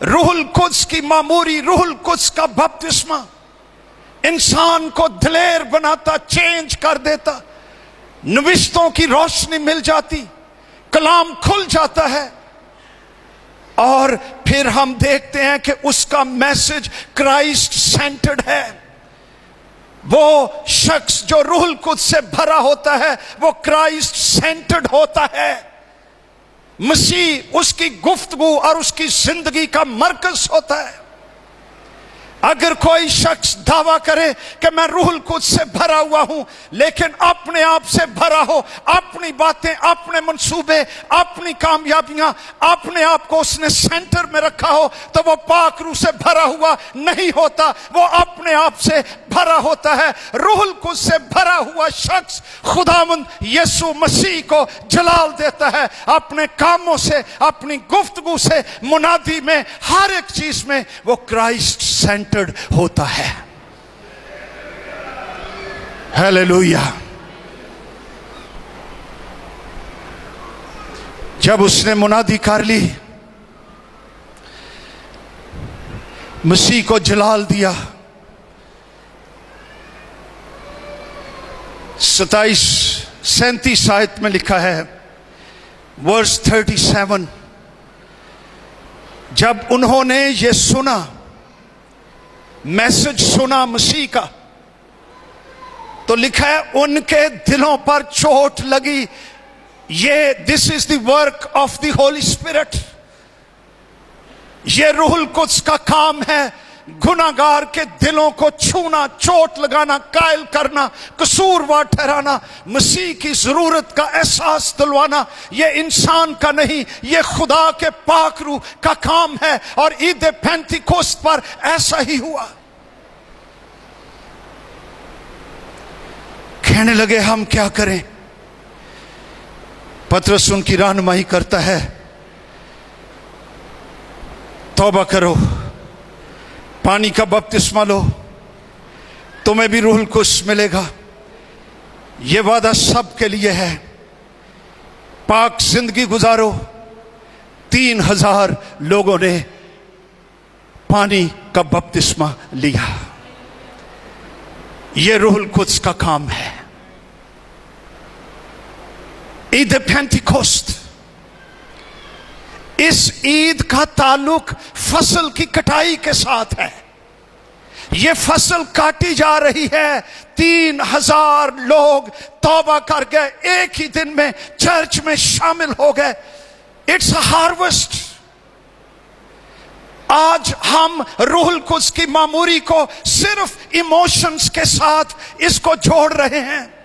रूहुल Quds की मामूरी, रूहुल Quds का बपतिस्मा इंसान को दिलेर बनाता, चेंज कर देता, नविश्तों की रोशनी मिल जाती, कलाम खुल जाता है। और फिर हम देखते हैं कि उसका मैसेज क्राइस्ट सेंटर्ड है। वो शख्स जो रूहुल कुद्स से भरा होता है वो क्राइस्ट सेंटर्ड होता है। मसीह उसकी गुफ्तगू और उसकी जिंदगी का मरकज होता है। अगर कोई शख्स दावा करे कि मैं रूहुल कुद्स से भरा हुआ हूं, लेकिन अपने आप से भरा हो, अपनी बातें, अपने मंसूबे, अपनी कामयाबियां, अपने आप को उसने सेंटर में रखा हो, तो वो पाक रूह से भरा हुआ नहीं होता, वो अपने आप से भरा होता है। रूहुल कुद्स से भरा हुआ शख्स खुदावंद यीशु मसीह को जलाल देता है अपने कामों से, अपनी गुफ्तगू से, मुनादी में, हर एक चीज में वो क्राइस्ट सेंटर्ड होता है। हालेलुया। जब उसने मुनादी कर ली, मसीह को जलाल दिया, 37 आयत में लिखा है, वर्स 37, जब उन्होंने ये सुना, मैसेज सुना मसीह का, तो लिखा है उनके दिलों पर चोट लगी। ये this is the work of the Holi spirit. ये रूहुल कुद्स का काम है, गुनाहगार के दिलों को छूना, चोट लगाना, कायल करना, कसूरवार ठहराना, मसीह की जरूरत का एहसास दिलवाना। ये इंसान का नहीं, ये खुदा के पाक रूह का काम है। और ईद पेंतिकोस्त पर ऐसा ही हुआ। कहने लगे हम क्या करें? पतरस उनकी रहनुमाई करता है, तौबा करो, पानी का बपतिस्मा लो, तुम्हें भी रूहुल कुद्स मिलेगा। यह वादा सबके लिए है। पाक जिंदगी गुजारो। 3000 लोगों ने पानी का बपतिस्मा लिया। यह रूहुल कुद्स का काम है। ईद पेंतिकोस्त, इस ईद का ताल्लुक फसल की कटाई के साथ है। यह फसल काटी जा रही है। 3000 लोग तौबा कर गए, एक ही दिन में चर्च में शामिल हो गए। It's a harvest. आज हम रूहुल कुद्स की मामूरी को सिर्फ इमोशंस के साथ इसको जोड़ रहे हैं।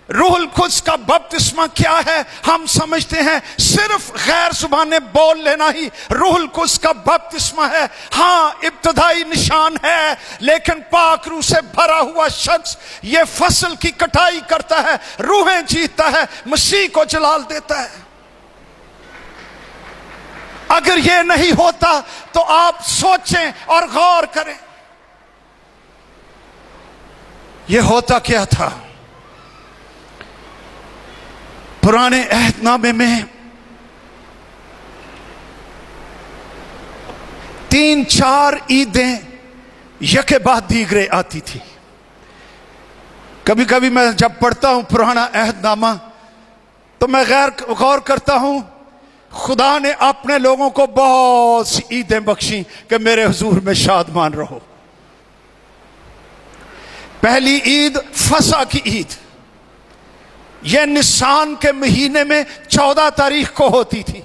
रूहुल कुद्स का बपतिस्मा क्या है? हम समझते हैं सिर्फ गैर जुबाने बोल लेना ही रूहुल कुद्स का बपतिस्मा है। हाँ, इब्तदाई निशान है, लेकिन पाक रूह से भरा हुआ शख्स ये फसल की कटाई करता है, रूहें जीतता है, मसीह को जलाल देता है। अगर ये नहीं होता तो आप सोचें और गौर करें, ये होता क्या था? पुराने अहदनामे में 3-4 ईदें यके बाद दीगरे आती थी। कभी कभी मैं जब पढ़ता हूं पुराना अहदनामा तो मैं गौर करता हूं, खुदा ने अपने लोगों को बहुत सी ईदें बख्शी कि मेरे हुजूर में शादमान रहो। पहली ईद फसा की ईद, यह निसान के महीने में 14 तारीख को होती थी,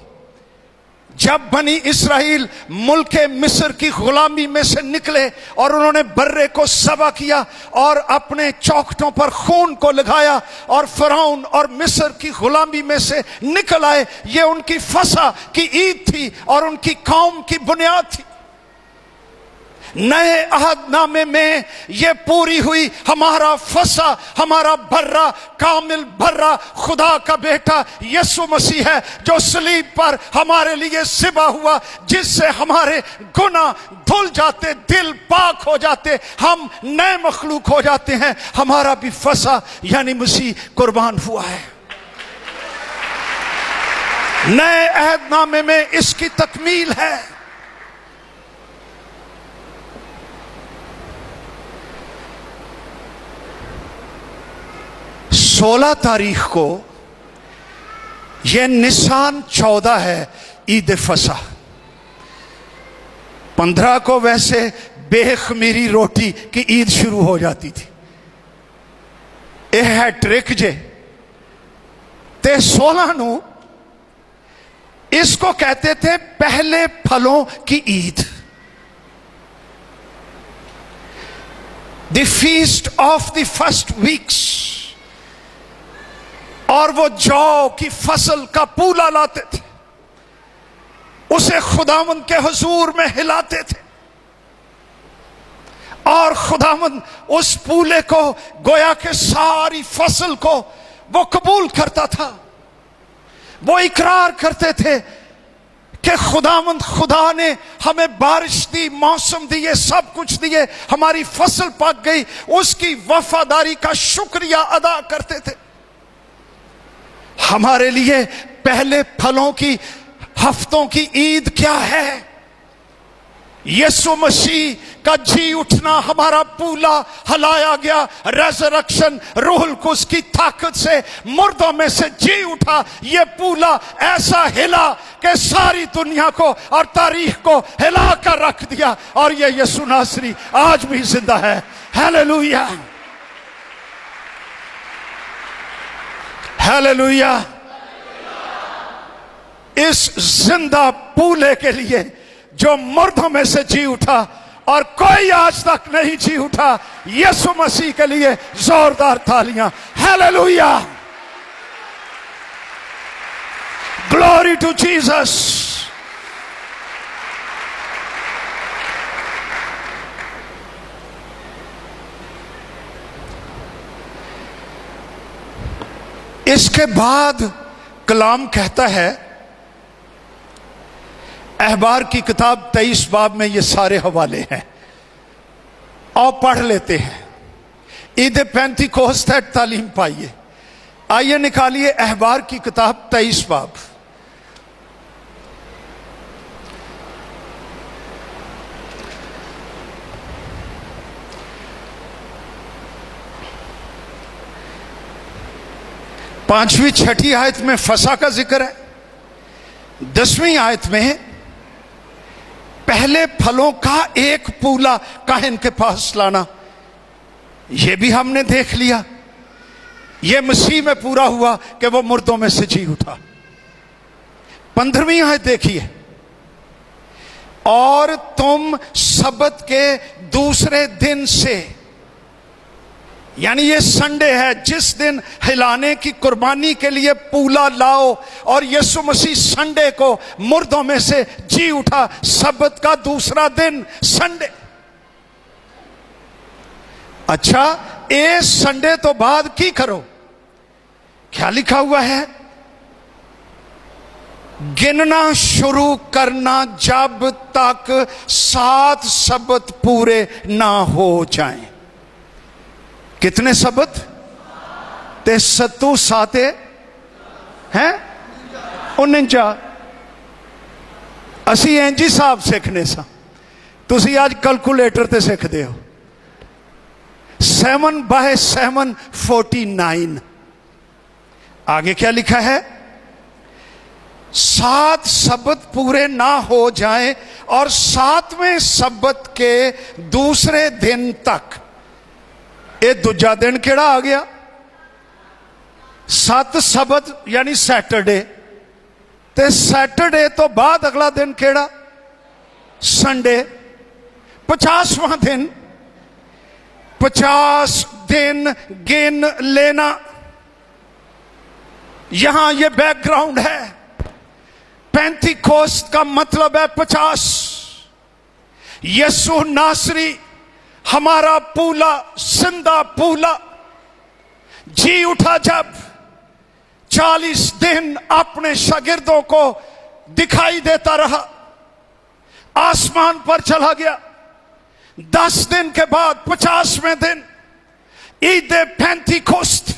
जब बनी इसराइल मुल्क मिस्र की गुलामी में से निकले और उन्होंने बर्रे को सबा किया और अपने चौखटों पर खून को लगाया और फिरौन और मिस्र की गुलामी में से निकल आए। ये उनकी फसा की ईद थी और उनकी कौम की बुनियाद थी। नए अहदनामे में यह पूरी हुई। हमारा फसा, हमारा बर्रा, कामिल बर्रा खुदा का बेटा यीशु मसीह है, जो सलीब पर हमारे लिए ज़िबा हुआ, जिससे हमारे गुनाह धुल जाते, दिल पाक हो जाते, हम नए मखलूक हो जाते हैं। हमारा भी फसा यानी मसीह कुर्बान हुआ है। नए अहदनामे में इसकी तकमील है। 16 तारीख को यह निशान 14 है ईद फसा। 15 को वैसे बेखमीरी रोटी की ईद शुरू हो जाती थी। यह है ट्रिक जे। ते 16 नू इसको कहते थे पहले फलों की Eid, the feast of the first weeks. और वो जौ की फसल का पूला लाते थे, उसे खुदावंद के हुजूर में हिलाते थे और खुदावंद उस पूले को, गोया के सारी फसल को वो कबूल करता था। वो इकरार करते थे कि खुदावंद, खुदा ने हमें बारिश दी, मौसम दिए, सब कुछ दिए, हमारी फसल पक गई। उसकी वफादारी का शुक्रिया अदा करते थे। हमारे लिए पहले फलों की हफ्तों की ईद क्या है? यीशु मसीह का जी उठना, हमारा पूला हलाया गया, रेजरेक्शन, रूहुल कुद्स की ताकत से मुर्दों में से जी उठा। ये पूला ऐसा हिला कि सारी दुनिया को और तारीख को हिला कर रख दिया। और ये यीशु नासरी आज भी जिंदा है। Hallelujah, hallelujah. इस जिंदा पूले के लिए जो मुर्दों में से जी उठा और कोई आज तक नहीं जी उठा, यीशु मसीह के लिए जोरदार तालियां। Hallelujah, glory to Jesus. इसके बाद कलाम कहता है, अहबार की किताब 23 बाब में ये सारे हवाले हैं। आओ पढ़ लेते हैं। ईद पेंतीकोस्त है, तालीम पाइए। आइए निकालिए अहबार की किताब 23 बाब। पांचवी छठी आयत में फसा का जिक्र है। 10वीं आयत में पहले फलों का एक पूला काहिन के पास लाना, यह भी हमने देख लिया। यह मसीह में पूरा हुआ कि वो मुर्दों में से जी उठा। 15वीं आयत देखिए, और तुम सब्त के दूसरे दिन से, यानी ये संडे है जिस दिन हिलाने की कुर्बानी के लिए पूला लाओ, और यीशु मसीह संडे को मुर्दों में से जी उठा। सब्त का दूसरा दिन संडे। अच्छा, ए संडे तो बाद की करो? क्या लिखा हुआ है? गिनना शुरू करना जब तक 7 सब्त पूरे ना हो जाएं। कितने सब्त? ते 7 साते हैं 49। असी इंज हिसाब सीखने सा, तुसी आज कैलकुलेटर ते सीखते हो। 7 बाय 7 49। आगे क्या लिखा है? 7 सब्त पूरे ना हो जाएं और 7वें सब्त के दूसरे दिन तक। ये दूजा दिन केड़ा आ गया? 7 सब्त यानी सैटरडे, ते सैटरडे तो बाद अगला दिन केड़ा? संडे। 50वां दिन। 50 दिन गिन लेना। यहां ये बैकग्राउंड है। पेंतीकोस्त का मतलब है 50। यीशु नासरी, हमारा पूला, जिंदा पूला, जी उठा जब 40 दिन अपने शागिर्दों को दिखाई देता रहा, आसमान पर चला गया। 10 दिन के बाद 50वें दिन ईद पेंतीकोस्त,